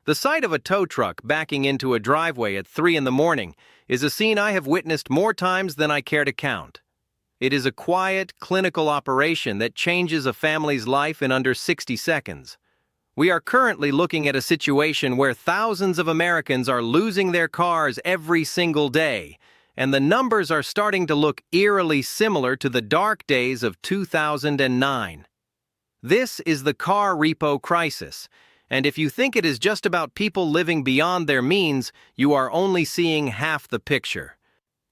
The sight of a tow truck backing into a driveway at 3 in the morning is a scene I have witnessed more times than I care to count. It is a quiet, clinical operation that changes a family's life in under 60 seconds. We are currently looking at a situation where thousands of Americans are losing their cars every single day, and the numbers are starting to look eerily similar to the dark days of 2009. This is the car repo crisis, and if you think it is just about people living beyond their means, you are only seeing half the picture.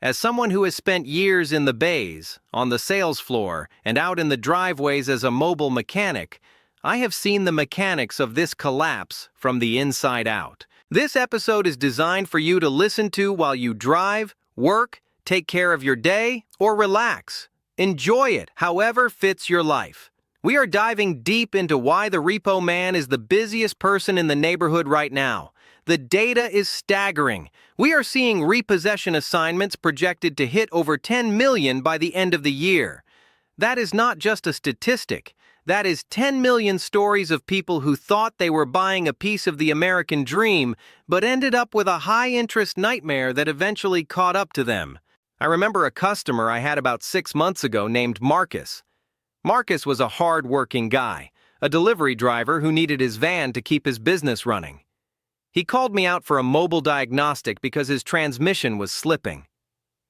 As someone who has spent years in the bays, on the sales floor, and out in the driveways as a mobile mechanic, I have seen the mechanics of this collapse from the inside out. This episode is designed for you to listen to while you drive, work, take care of your day, or relax. Enjoy it however fits your life. We are diving deep into why the repo man is the busiest person in the neighborhood right now. The data is staggering. We are seeing repossession assignments projected to hit over 10 million by the end of the year. That is not just a statistic. That is 10 million stories of people who thought they were buying a piece of the American dream, but ended up with a high-interest nightmare that eventually caught up to them. I remember a customer I had about 6 months ago named Marcus. Marcus was a hard-working guy, a delivery driver who needed his van to keep his business running. He called me out for a mobile diagnostic because his transmission was slipping.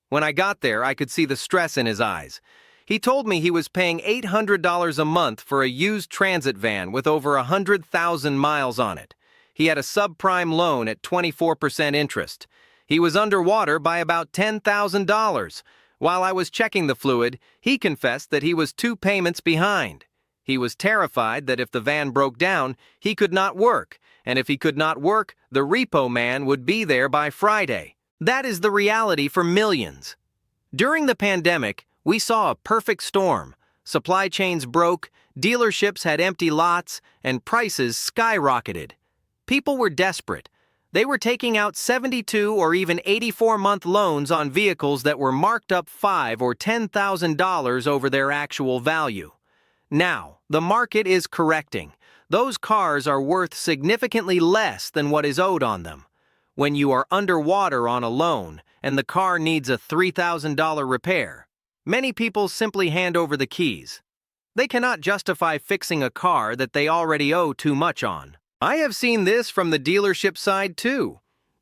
When I got there, I could see the stress in his eyes. He told me he was paying $800 a month for a used transit van with over 100,000 miles on it. He had a subprime loan at 24% interest. He was underwater by about $10,000. While I was checking the fluid, he confessed that he was 2 payments behind. He was terrified that if the van broke down, he could not work, and if he could not work, the repo man would be there by Friday. That is the reality for millions. During the pandemic, we saw a perfect storm. Supply chains broke, dealerships had empty lots, and prices skyrocketed. People were desperate. They were taking out 72 or even 84-month loans on vehicles that were marked up $5,000 or $10,000 over their actual value. Now, the market is correcting. Those cars are worth significantly less than what is owed on them. When you are underwater on a loan and the car needs a $3,000 repair, many people simply hand over the keys. They cannot justify fixing a car that they already owe too much on. I have seen this from the dealership side too.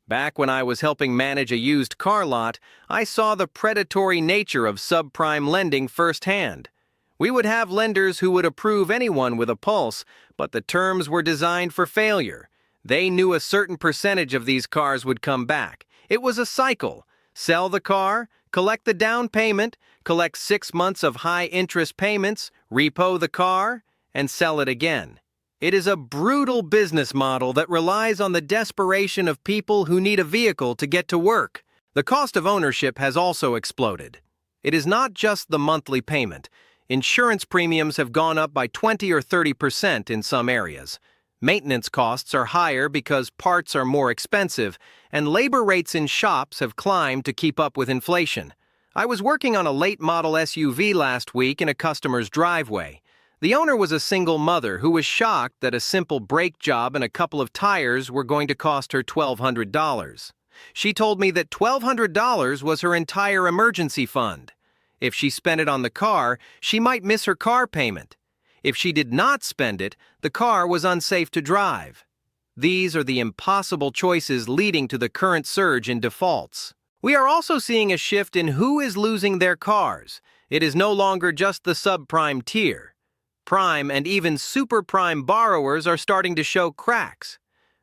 Back when I was helping manage a used car lot, I saw the predatory nature of subprime lending firsthand. We would have lenders who would approve anyone with a pulse, but the terms were designed for failure. They knew a certain percentage of these cars would come back. It was a cycle. Sell the car, collect the down payment, collect 6 months of high-interest payments, repo the car, and sell it again. It is a brutal business model that relies on the desperation of people who need a vehicle to get to work. The cost of ownership has also exploded. It is not just the monthly payment. Insurance premiums have gone up by 20 or 30% in some areas. Maintenance costs are higher because parts are more expensive, and labor rates in shops have climbed to keep up with inflation. I was working on a late-model SUV last week in a customer's driveway. The owner was a single mother who was shocked that a simple brake job and a couple of tires were going to cost her $1,200. She told me that $1,200 was her entire emergency fund. If she spent it on the car, she might miss her car payment. If she did not spend it, the car was unsafe to drive. These are the impossible choices leading to the current surge in defaults. We are also seeing a shift in who is losing their cars. It is no longer just the subprime tier. Prime and even super prime borrowers are starting to show cracks.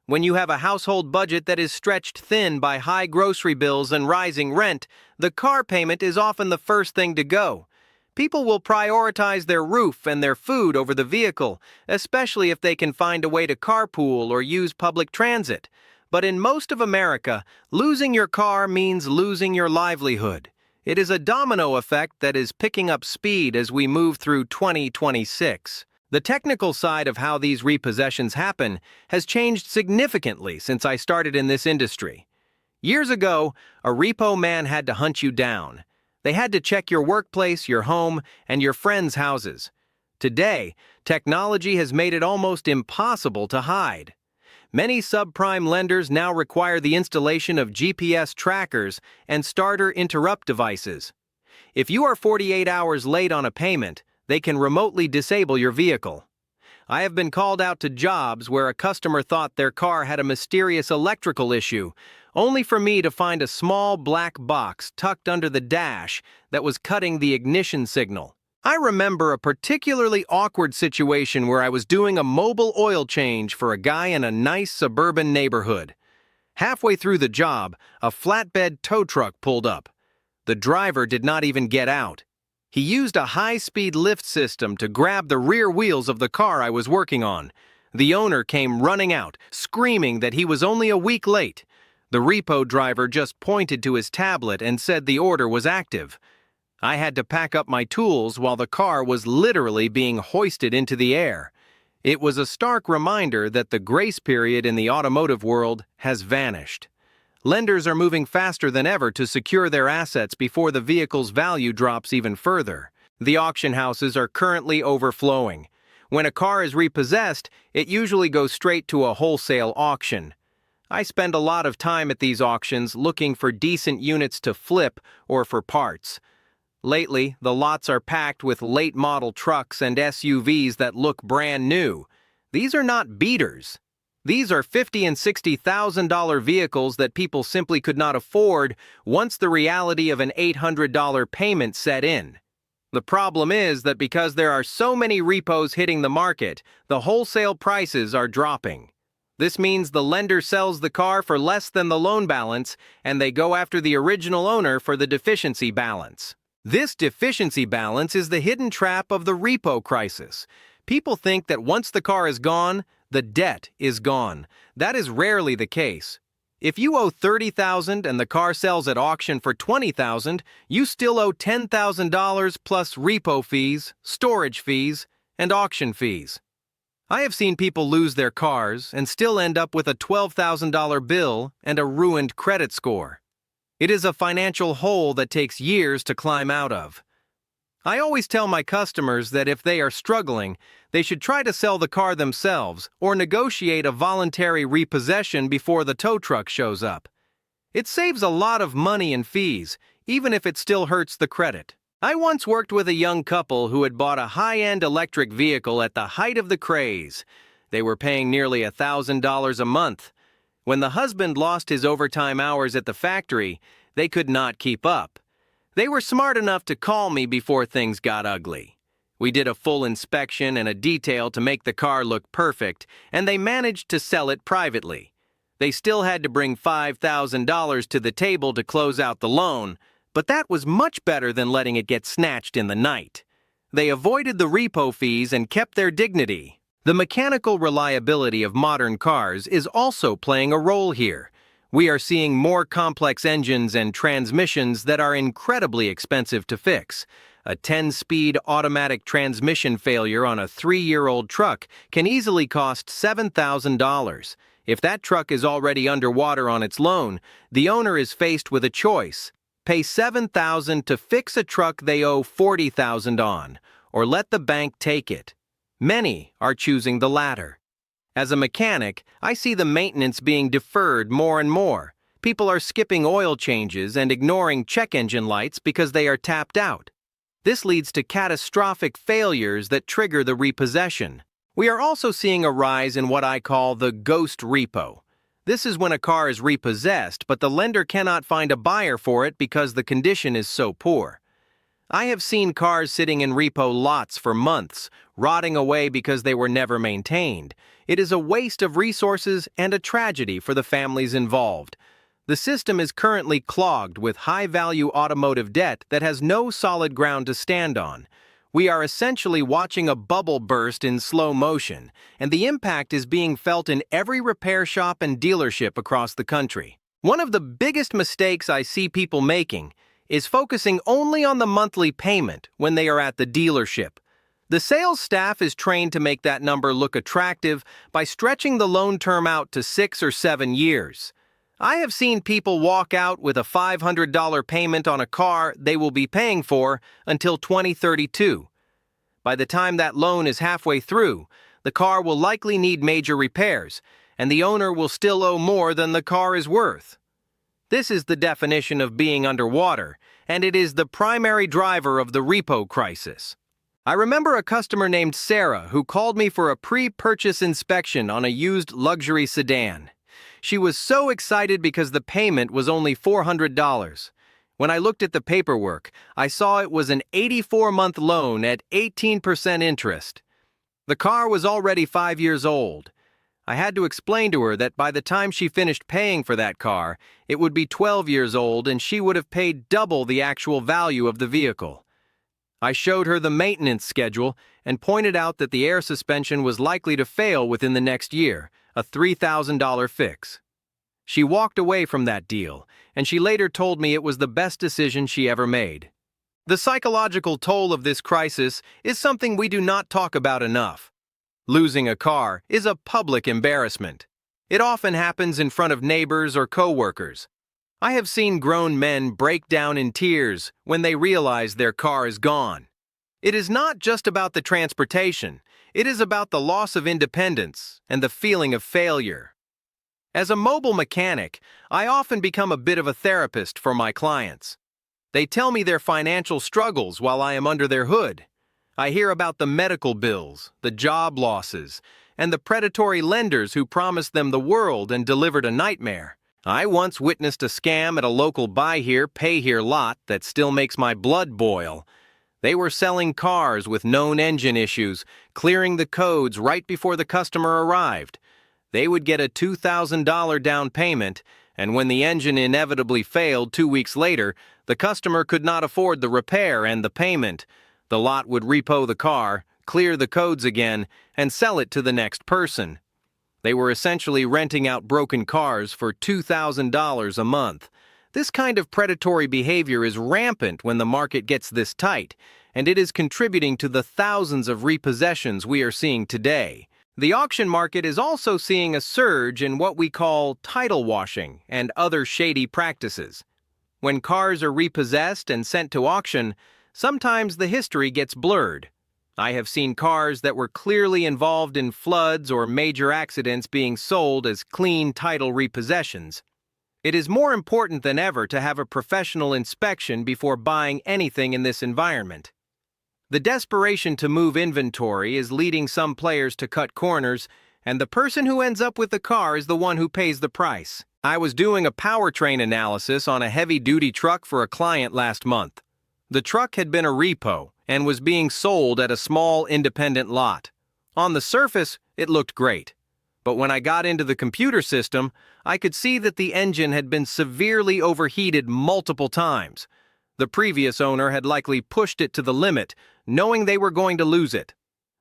When you have a household budget that is stretched thin by high grocery bills and rising rent, the car payment is often the first thing to go. People will prioritize their roof and their food over the vehicle, especially if they can find a way to carpool or use public transit. But in most of America, losing your car means losing your livelihood. It is a domino effect that is picking up speed as we move through 2026. The technical side of how these repossessions happen has changed significantly since I started in this industry. Years ago, a repo man had to hunt you down. They had to check your workplace, your home, and your friends' houses. Today, technology has made it almost impossible to hide. Many subprime lenders now require the installation of GPS trackers and starter interrupt devices. If you are 48 hours late on a payment, they can remotely disable your vehicle. I have been called out to jobs where a customer thought their car had a mysterious electrical issue, only for me to find a small black box tucked under the dash that was cutting the ignition signal. I remember a particularly awkward situation where I was doing a mobile oil change for a guy in a nice suburban neighborhood. Halfway through the job, a flatbed tow truck pulled up. The driver did not even get out. He used a high-speed lift system to grab the rear wheels of the car I was working on. The owner came running out, screaming that he was only a week late. The repo driver just pointed to his tablet and said the order was active. I had to pack up my tools while the car was literally being hoisted into the air. It was a stark reminder that the grace period in the automotive world has vanished. Lenders are moving faster than ever to secure their assets before the vehicle's value drops even further. The auction houses are currently overflowing. When a car is repossessed, it usually goes straight to a wholesale auction. I spend a lot of time at these auctions looking for decent units to flip or for parts. Lately, the lots are packed with late-model trucks and SUVs that look brand new. These are not beaters. These are $50,000 and $60,000 vehicles that people simply could not afford once the reality of an $800 payment set in. The problem is that because there are so many repos hitting the market, the wholesale prices are dropping. This means the lender sells the car for less than the loan balance, and they go after the original owner for the deficiency balance. This deficiency balance is the hidden trap of the repo crisis. People think that once the car is gone, the debt is gone. That is rarely the case. If you owe $30,000 and the car sells at auction for $20,000, you still owe $10,000 plus repo fees, storage fees, and auction fees. I have seen people lose their cars and still end up with a $12,000 bill and a ruined credit score. It is a financial hole that takes years to climb out of. I always tell my customers that if they are struggling, they should try to sell the car themselves or negotiate a voluntary repossession before the tow truck shows up. It saves a lot of money and fees, even if it still hurts the credit. I once worked with a young couple who had bought a high-end electric vehicle at the height of the craze. They were paying nearly $1,000 a month. When the husband lost his overtime hours at the factory, they could not keep up. They were smart enough to call me before things got ugly. We did a full inspection and a detail to make the car look perfect, and they managed to sell it privately. They still had to bring $5,000 to the table to close out the loan, but that was much better than letting it get snatched in the night. They avoided the repo fees and kept their dignity. The mechanical reliability of modern cars is also playing a role here. We are seeing more complex engines and transmissions that are incredibly expensive to fix. A 10-speed automatic transmission failure on a 3-year-old truck can easily cost $7,000. If that truck is already underwater on its loan, the owner is faced with a choice: pay $7,000 to fix a truck they owe $40,000 on, or let the bank take it. Many are choosing the latter. As a mechanic, I see the maintenance being deferred more and more. People are skipping oil changes and ignoring check engine lights because they are tapped out. This leads to catastrophic failures that trigger the repossession. We are also seeing a rise in what I call the ghost repo. This is when a car is repossessed, but the lender cannot find a buyer for it because the condition is so poor. I have seen cars sitting in repo lots for months, rotting away because they were never maintained. It is a waste of resources and a tragedy for the families involved. The system is currently clogged with high-value automotive debt that has no solid ground to stand on. We are essentially watching a bubble burst in slow motion, and the impact is being felt in every repair shop and dealership across the country. One of the biggest mistakes I see people making is focusing only on the monthly payment when they are at the dealership. The sales staff is trained to make that number look attractive by stretching the loan term out to 6 or 7 years. I have seen people walk out with a $500 payment on a car they will be paying for until 2032. By the time that loan is halfway through, the car will likely need major repairs, and the owner will still owe more than the car is worth. This is the definition of being underwater, and it is the primary driver of the repo crisis. I remember a customer named Sarah who called me for a pre-purchase inspection on a used luxury sedan. She was so excited because the payment was only $400. When I looked at the paperwork, I saw it was an 84-month loan at 18% interest. The car was already 5 years old. I had to explain to her that by the time she finished paying for that car, it would be 12 years old and she would have paid double the actual value of the vehicle. I showed her the maintenance schedule and pointed out that the air suspension was likely to fail within the next year, a $3,000 fix. She walked away from that deal, and she later told me it was the best decision she ever made. The psychological toll of this crisis is something we do not talk about enough. Losing a car is a public embarrassment. It often happens in front of neighbors or coworkers. I have seen grown men break down in tears when they realize their car is gone. It is not just about the transportation, it is about the loss of independence and the feeling of failure. As a mobile mechanic, I often become a bit of a therapist for my clients. They tell me their financial struggles while I am under their hood. I hear about the medical bills, the job losses, and the predatory lenders who promised them the world and delivered a nightmare. I once witnessed a scam at a local buy here, pay here lot that still makes my blood boil. They were selling cars with known engine issues, clearing the codes right before the customer arrived. They would get a $2,000 down payment, and when the engine inevitably failed 2 weeks later, the customer could not afford the repair and the payment. The lot would repo the car, clear the codes again, and sell it to the next person. They were essentially renting out broken cars for $2,000 a month. This kind of predatory behavior is rampant when the market gets this tight, and it is contributing to the thousands of repossessions we are seeing today. The auction market is also seeing a surge in what we call title washing and other shady practices. When cars are repossessed and sent to auction, sometimes the history gets blurred. I have seen cars that were clearly involved in floods or major accidents being sold as clean title repossessions. It is more important than ever to have a professional inspection before buying anything in this environment. The desperation to move inventory is leading some players to cut corners, and the person who ends up with the car is the one who pays the price. I was doing a powertrain analysis on a heavy-duty truck for a client last month. The truck had been a repo and was being sold at a small independent lot. On the surface, it looked great. But when I got into the computer system, I could see that the engine had been severely overheated multiple times. The previous owner had likely pushed it to the limit, knowing they were going to lose it.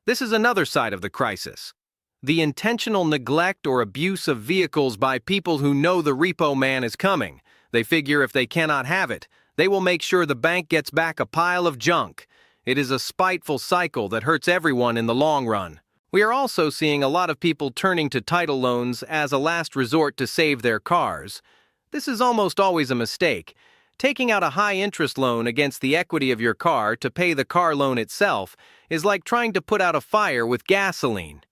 This is another side of the crisis. The intentional neglect or abuse of vehicles by people who know the repo man is coming. They figure if they cannot have it, they will make sure the bank gets back a pile of junk. It is a spiteful cycle that hurts everyone in the long run. We are also seeing a lot of people turning to title loans as a last resort to save their cars. This is almost always a mistake. Taking out a high-interest loan against the equity of your car to pay the car loan itself is like trying to put out a fire with gasoline.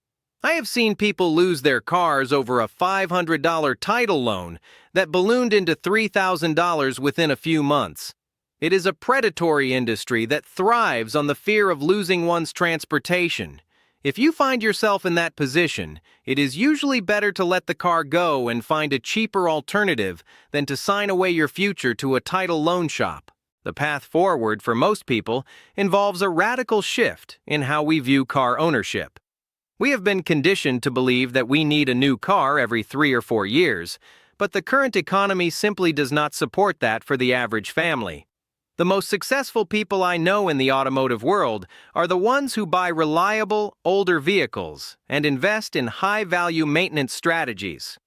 I have seen people lose their cars over a $500 title loan that ballooned into $3,000 within a few months. It is a predatory industry that thrives on the fear of losing one's transportation. If you find yourself in that position, it is usually better to let the car go and find a cheaper alternative than to sign away your future to a title loan shop. The path forward for most people involves a radical shift in how we view car ownership. We have been conditioned to believe that we need a new car every 3 or 4 years, but the current economy simply does not support that for the average family. The most successful people I know in the automotive world are the ones who buy reliable, older vehicles and invest in high-value maintenance strategies.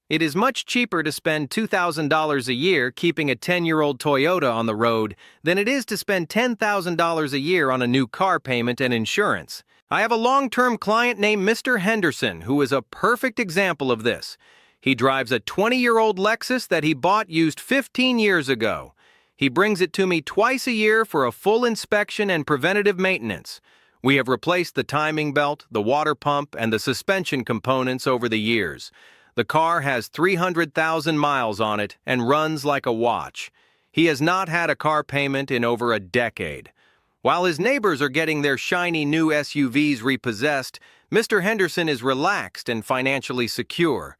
It is much cheaper to spend $2,000 a year keeping a 10-year-old Toyota on the road than it is to spend $10,000 a year on a new car payment and insurance. I have a long-term client named Mr. Henderson who is a perfect example of this. He drives a 20-year-old Lexus that he bought used 15 years ago. He brings it to me twice a year for a full inspection and preventative maintenance. We have replaced the timing belt, the water pump, and the suspension components over the years. The car has 300,000 miles on it and runs like a watch. He has not had a car payment in over a decade. While his neighbors are getting their shiny new SUVs repossessed, Mr. Henderson is relaxed and financially secure.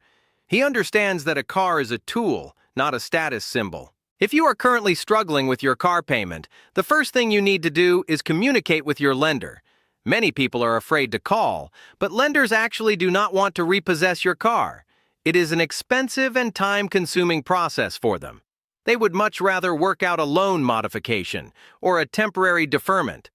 He understands that a car is a tool, not a status symbol. If you are currently struggling with your car payment, the first thing you need to do is communicate with your lender. Many people are afraid to call, but lenders actually do not want to repossess your car. It is an expensive and time-consuming process for them. They would much rather work out a loan modification or a temporary deferment.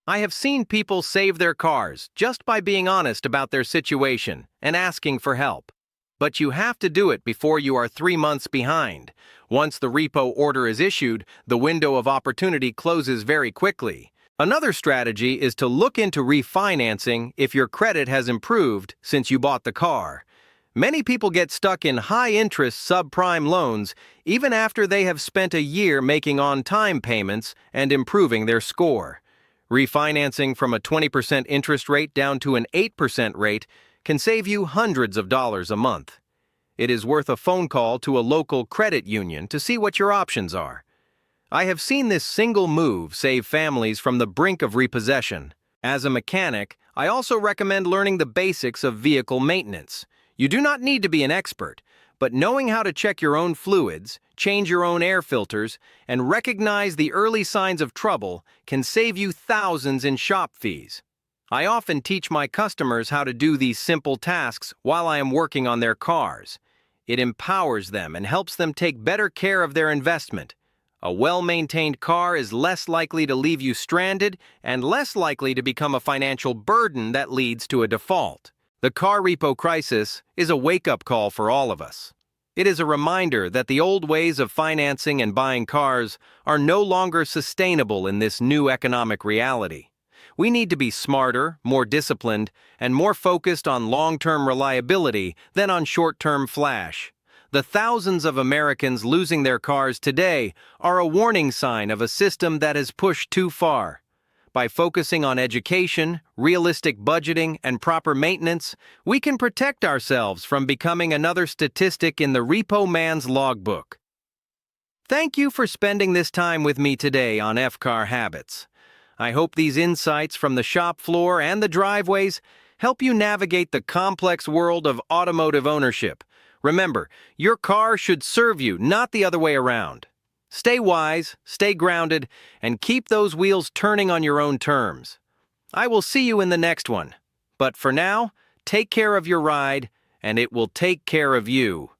I have seen people save their cars just by being honest about their situation and asking for help. But you have to do it before you are 3 months behind. Once the repo order is issued, the window of opportunity closes very quickly. Another strategy is to look into refinancing if your credit has improved since you bought the car. Many people get stuck in high-interest subprime loans even after they have spent a year making on-time payments and improving their score. Refinancing from a 20% interest rate down to an 8% rate can save you hundreds of dollars a month. It is worth a phone call to a local credit union to see what your options are. I have seen this single move save families from the brink of repossession. As a mechanic, I also recommend learning the basics of vehicle maintenance. You do not need to be an expert, but knowing how to check your own fluids, change your own air filters, and recognize the early signs of trouble can save you thousands in shop fees. I often teach my customers how to do these simple tasks while I am working on their cars. It empowers them and helps them take better care of their investment. A well-maintained car is less likely to leave you stranded and less likely to become a financial burden that leads to a default. The car repo crisis is a wake-up call for all of us. It is a reminder that the old ways of financing and buying cars are no longer sustainable in this new economic reality. We need to be smarter, more disciplined, and more focused on long-term reliability than on short-term flash. The thousands of Americans losing their cars today are a warning sign of a system that has pushed too far. By focusing on education, realistic budgeting, and proper maintenance, we can protect ourselves from becoming another statistic in the repo man's logbook. Thank you for spending this time with me today on F-Car Habits. I hope these insights from the shop floor and the driveways help you navigate the complex world of automotive ownership. Remember, your car should serve you, not the other way around. Stay wise, stay grounded, and keep those wheels turning on your own terms. I will see you in the next one. But for now, take care of your ride, and it will take care of you.